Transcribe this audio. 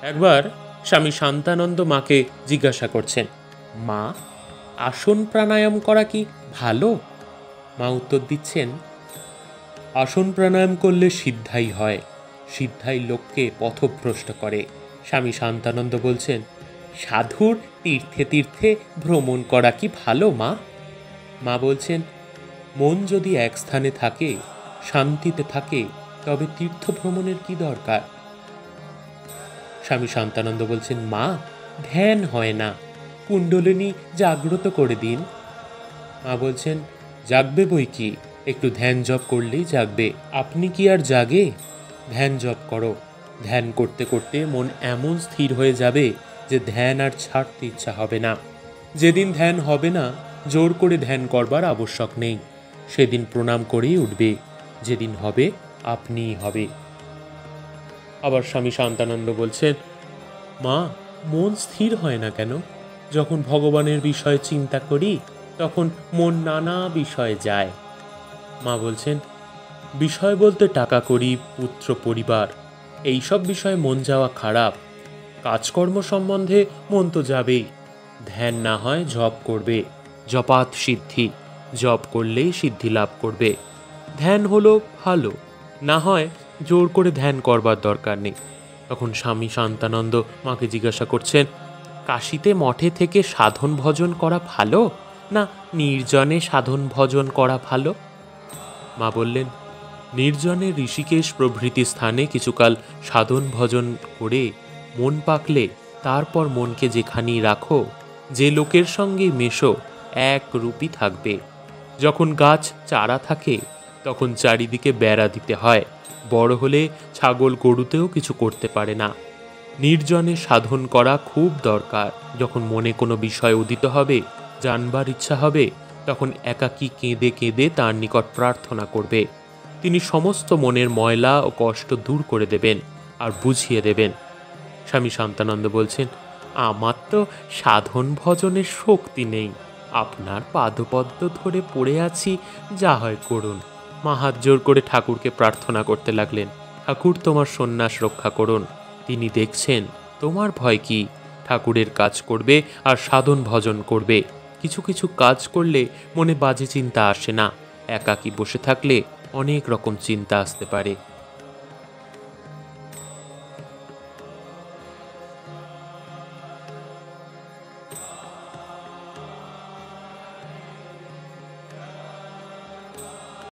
একবার স্বামী শান্তানন্দ মাকে জিজ্ঞাসা করছেন, মা, আসন প্রাণায়াম করা কি ভালো? মা উত্তর দিচ্ছেন, আসন প্রাণায়াম করলে সিদ্ধাই হয়, সিদ্ধাই লোককে পথভ্রষ্ট করে। স্বামী শান্তানন্দ বলছেন, সাধুর তীর্থে তীর্থে ভ্রমণ করা কি ভালো মা? মা বলছেন, মন যদি এক স্থানে থাকে, শান্তিতে থাকে, তবে তীর্থ ভ্রমণের কি দরকার? স্বামী শান্তানন্দ বলছেন, মা, ধ্যান হয় না, কুণ্ডলিনী জাগ্রত করে দিন। মা বলছেন, জাগবে বই কি, একটু ধ্যান জপ করলেই জাগবে। আপনি কি আর জাগে? ধ্যান জপ করো। ধ্যান করতে করতে মন এমন স্থির হয়ে যাবে যে ধ্যান আর ছাড়তে ইচ্ছা হবে না। যেদিন ধ্যান হবে না, জোর করে ধ্যান করবার আবশ্যক নেই, সেদিন প্রণাম করেই উঠবে। যেদিন হবে, আপনিই হবে। আবার স্বামী শান্তানন্দ বলছেন, মা, মন স্থির হয় না কেন? যখন ভগবানের বিষয়ে চিন্তা করি, তখন মন নানা বিষয়ে যায়। মা বলছেন, বিষয় বলতে টাকা করি, পুত্র, পরিবার, এইসব বিষয়ে মন যাওয়া খারাপ। কাজকর্ম সম্বন্ধে মন তো যাবেই। ধ্যান না হয় জপ করবে, জপাত সিদ্ধি, জপ করলেই সিদ্ধি লাভ করবে। ধ্যান হলো ভালো, না হয় জোর করে ধ্যান করবার দরকার নেই। তখন স্বামী শান্তানন্দ মাকে জিজ্ঞাসা করছেন, কাশীতে মঠে থেকে সাধন ভজন করা ভালো, না নির্জনে সাধন ভজন করা ভালো? মা বললেন, নির্জনে ঋষিকেশ প্রভৃতি স্থানে কিছুকাল সাধন ভজন করে মন পাকলে তারপর মনকে যেখানেই রাখো, যে লোকের সঙ্গে মেশো, এক রূপই থাকবে। যখন গাছ চারা থাকে, তখন চারিদিকে বেড়া দিতে হয়। বড় হলে ছাগল গরুতেও কিছু করতে পারে না। নির্জনে সাধন করা খুব দরকার। যখন মনে কোনো বিষয় উদিত হবে, জানবার ইচ্ছা হবে, তখন একাকী কেঁদে কেঁদে তার নিকট প্রার্থনা করবে। তিনি সমস্ত মনের ময়লা ও কষ্ট দূর করে দেবেন আর বুঝিয়ে দেবেন। স্বামী শান্তানন্দ বলছেন, আমার তো সাধন ভজনের শক্তি নেই, আপনার পাদপদ্ম ধরে পড়ে আছি, যা হয় করুন। মা হাত জোর করে ঠাকুরকে প্রার্থনা করতে লাগলেন, ঠাকুর, তোমার সন্ন্যাস রক্ষা করুন। তিনি দেখছেন, তোমার ভয় কি? ঠাকুরের কাজ করবে আর সাধন ভজন করবে। কিছু কিছু কাজ করলে মনে বাজে চিন্তা আসে না। একাকী বসে থাকলে অনেক রকম চিন্তা আসতে পারে।